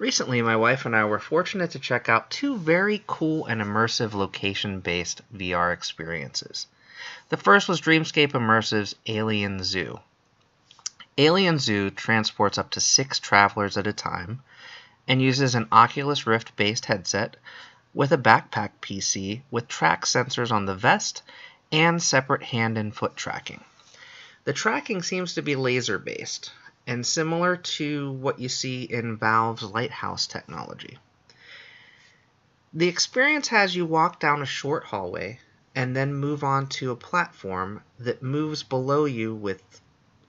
Recently, my wife and I were fortunate to check out two very cool and immersive location-based VR experiences. The first was Dreamscape Immersive's Alien Zoo. Alien Zoo transports up to 6 travelers at a time and uses an Oculus Rift-based headset with a backpack PC with track sensors on the vest and separate hand and foot tracking. The tracking seems to be laser-based and similar to what you see in Valve's Lighthouse technology. The experience has you walk down a short hallway and then move on to a platform that moves below you with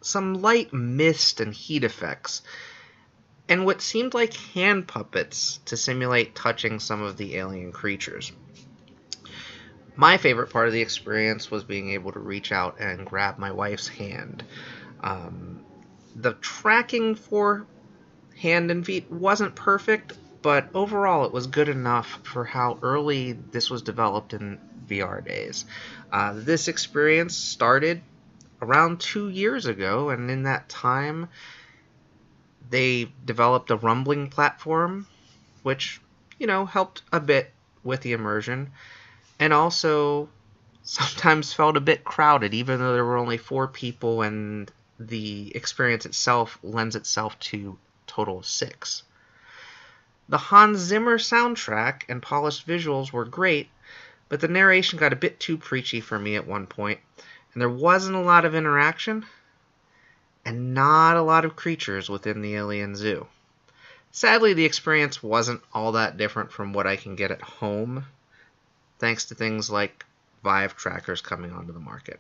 some light mist and heat effects, and what seemed like hand puppets to simulate touching some of the alien creatures. My favorite part of the experience was being able to reach out and grab my wife's hand. The tracking for hand and feet wasn't perfect, but overall it was good enough for how early this was developed in VR days. This experience started around 2 years ago, and in that time they developed a rumbling platform, which, helped a bit with the immersion, and also sometimes felt a bit crowded, even though there were only 4 people and the experience itself lends itself to a total of 6. The Hans Zimmer soundtrack and polished visuals were great, but the narration got a bit too preachy for me at one point, and there wasn't a lot of interaction and not a lot of creatures within the Alien Zoo. Sadly, the experience wasn't all that different from what I can get at home, thanks to things like Vive trackers coming onto the market.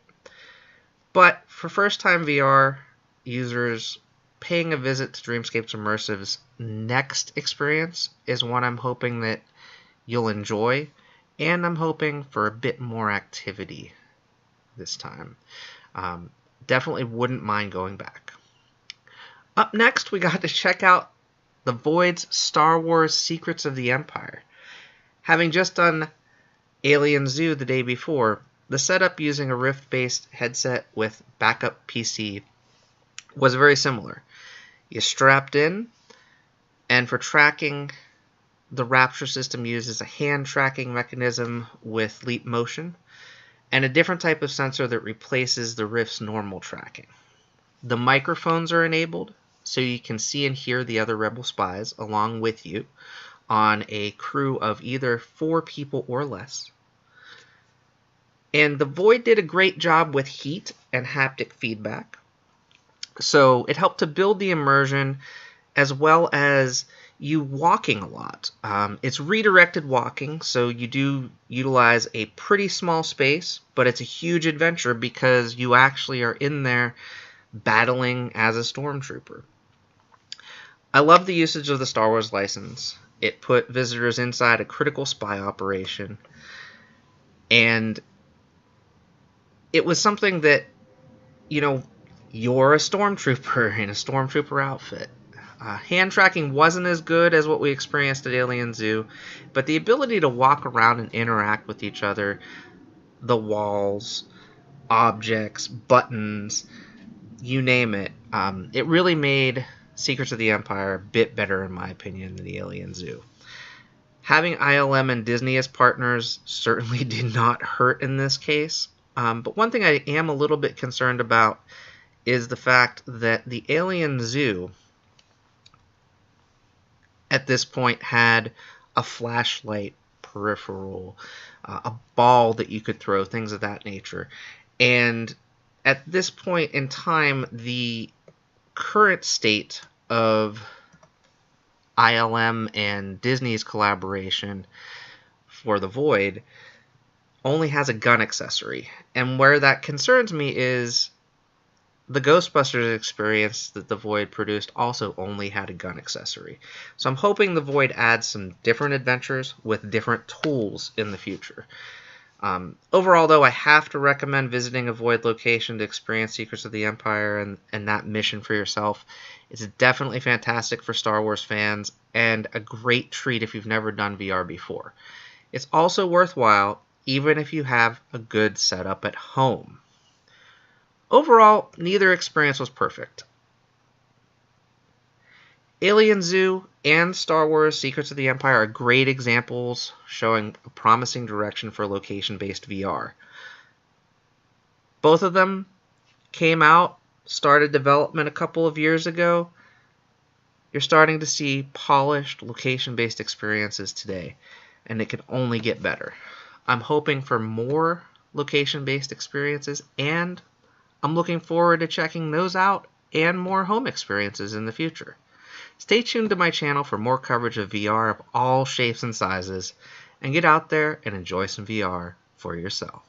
But for first-time VR users, paying a visit to Dreamscape's Immersive's next experience is one I'm hoping that you'll enjoy, and I'm hoping for a bit more activity this time. Definitely wouldn't mind going back. Up next, we got to check out The Void's Star Wars Secrets of the Empire. Having just done Alien Zoo the day before, the setup using a Rift-based headset with backup PC was very similar. You strapped in, and for tracking, the Rapture system uses a hand tracking mechanism with leap motion, and a different type of sensor that replaces the Rift's normal tracking. The microphones are enabled, so you can see and hear the other Rebel spies along with you on a crew of either 4 people or less. And the Void did a great job with heat and haptic feedback. So it helped to build the immersion as well as you walking a lot. It's redirected walking, so you do utilize a pretty small space, but it's a huge adventure because you actually are in there battling as a stormtrooper. I love the usage of the Star Wars license. It put visitors inside a critical spy operation, and it was something that, you're a stormtrooper in a stormtrooper outfit. Hand tracking wasn't as good as what we experienced at Alien Zoo, but the ability to walk around and interact with each other, the walls, objects, buttons, you name it, it really made Secrets of the Empire a bit better, in my opinion, than the Alien Zoo. Having ILM and Disney as partners certainly did not hurt in this case, but one thing I am a little bit concerned about is the fact that the Alien Zoo at this point had a flashlight peripheral, a ball that you could throw, things of that nature. And at this point in time, the current state of ILM and Disney's collaboration for the Void only has a gun accessory. And where that concerns me is the Ghostbusters experience that the Void produced also only had a gun accessory. So I'm hoping the Void adds some different adventures with different tools in the future. Overall, though, I have to recommend visiting a Void location to experience Secrets of the Empire and that mission for yourself. It's definitely fantastic for Star Wars fans and a great treat if you've never done VR before. It's also worthwhile even if you have a good setup at home. Overall, neither experience was perfect. Alien Zoo and Star Wars Secrets of the Empire are great examples showing a promising direction for location-based VR. Both of them came out, started development a couple of years ago. You're starting to see polished location-based experiences today, and it can only get better. I'm hoping for more location-based experiences, and I'm looking forward to checking those out and more home experiences in the future. Stay tuned to my channel for more coverage of VR of all shapes and sizes, and get out there and enjoy some VR for yourself.